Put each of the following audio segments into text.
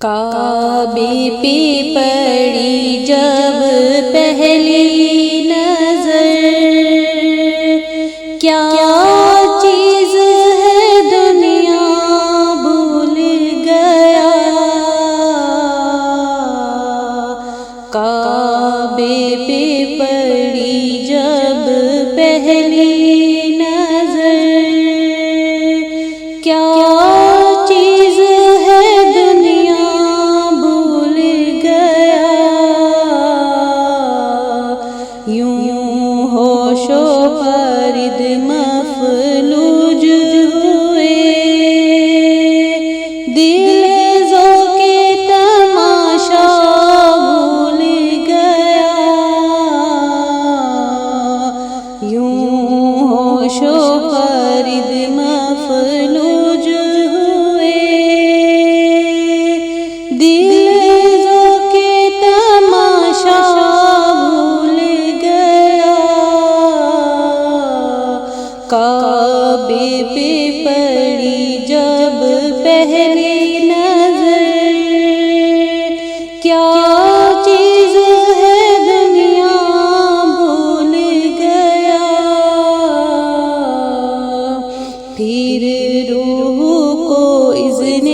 کعبے پہ پڑی جب پہلی نظر، کیا چیز ہے دنیا بھول گیا۔ کعبے پہ پڑی جب پہلی نظر، کیا چیز ہے دنیا بھول گیا۔ یوں ہوش و فرد مفلوج ہوئے، دل ذوق تماشا بھول گیا۔ یوں ہوش و فرد مفلوج ہوئے، دل ذوق تماشا بھول گیا۔ کعبے پہ پڑی جب پہلی نظر، کیا چیز ہے دنیا بھول گیا۔ پھر روح کو اذن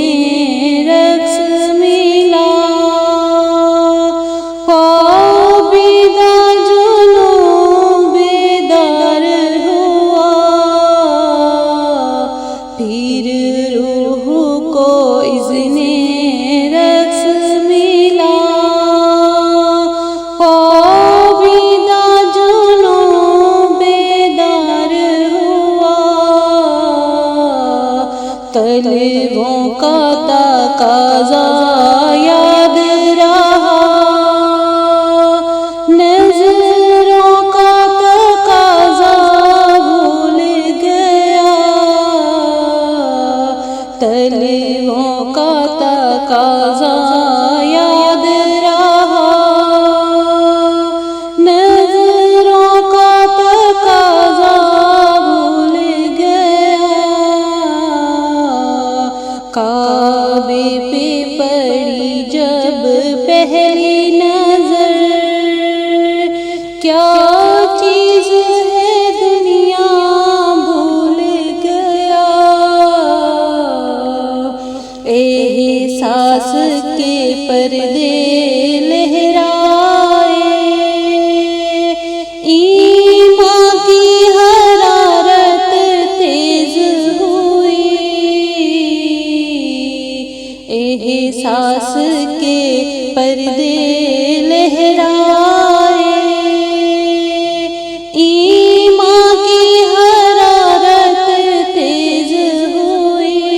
رقص ملا، خوابیدہ جنون بیدار ہوا۔ پھر روح کو اذن رقص ملا، خوابیدہ جنون بیدار ہوا۔ طلبوں کا تقاضا یاد رہا، نظروں کا تقاضا بھول گیا۔ طلبوں کا تقاضا یاد رہا، نظروں کا تقاضا بھول گیا۔ کعبے پہ پڑی جب پہلی نظر، کیا چیز ہے دنیا بھول گیا۔ احساس کے پردے لہرائے، ایمان کی حرارت تیز ہوئی۔ احساس کے پردے لہرائے، ایمان کی حرارت تیز ہوئی۔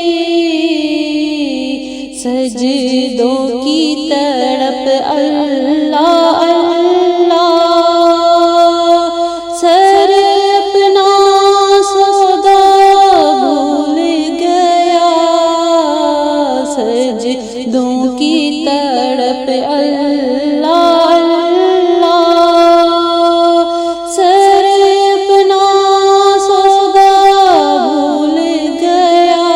سجدوں کی تڑپ اللہ اللہ، سر اپنا سودا بھول گیا۔ سجدوں کی تڑپ اللہ اللہ، سر اپنا سودا بھول گیا۔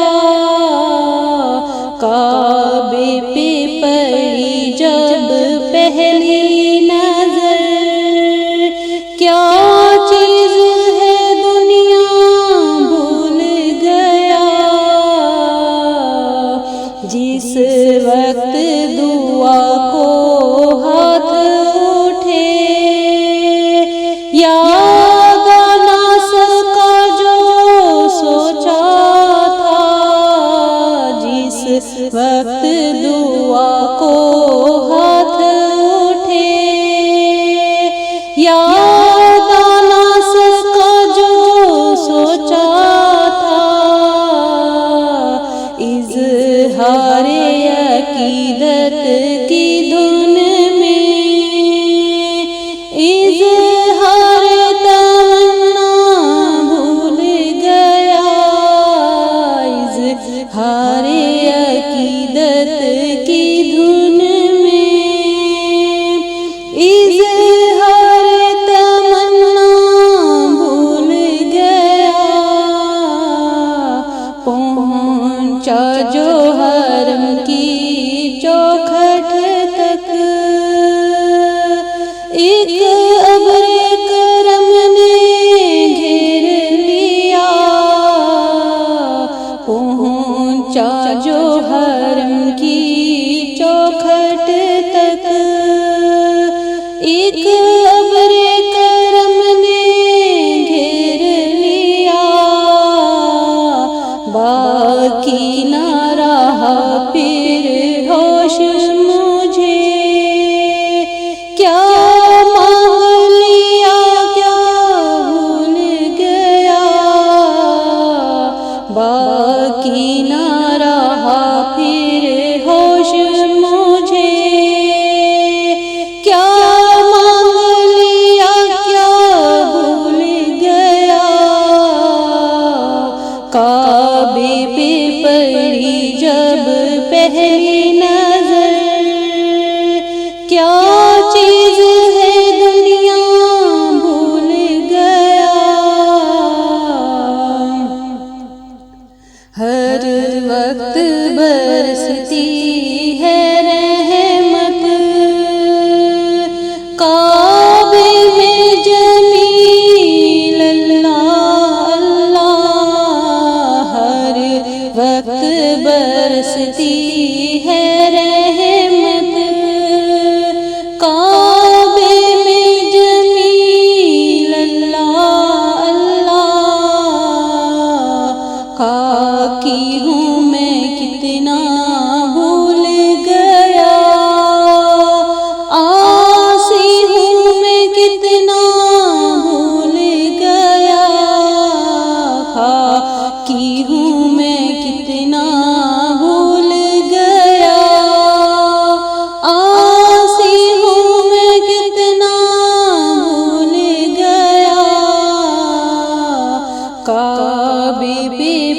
کعبے پہ پڑی جب پہلی نظر، کیا چیز ہے دنیا بھول گیا۔ جس وقت دعا کو ہاتھ اٹھے، یاد نہ سکا جو سوچا تھا۔ جس وقت دعا کو ہاتھ اٹھے، یاد نہ سکا جو سوچا تھا۔ اظہار عقیدت کی دھن میں، اظہار تمنا بھول گیا۔ اظہار عقیدت کی دھن میں، اظہار تمنا بھول گیا۔ پہنچا جو حرم کی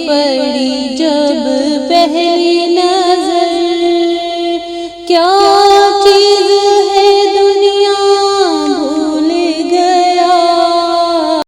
پڑی جب پہلی نظر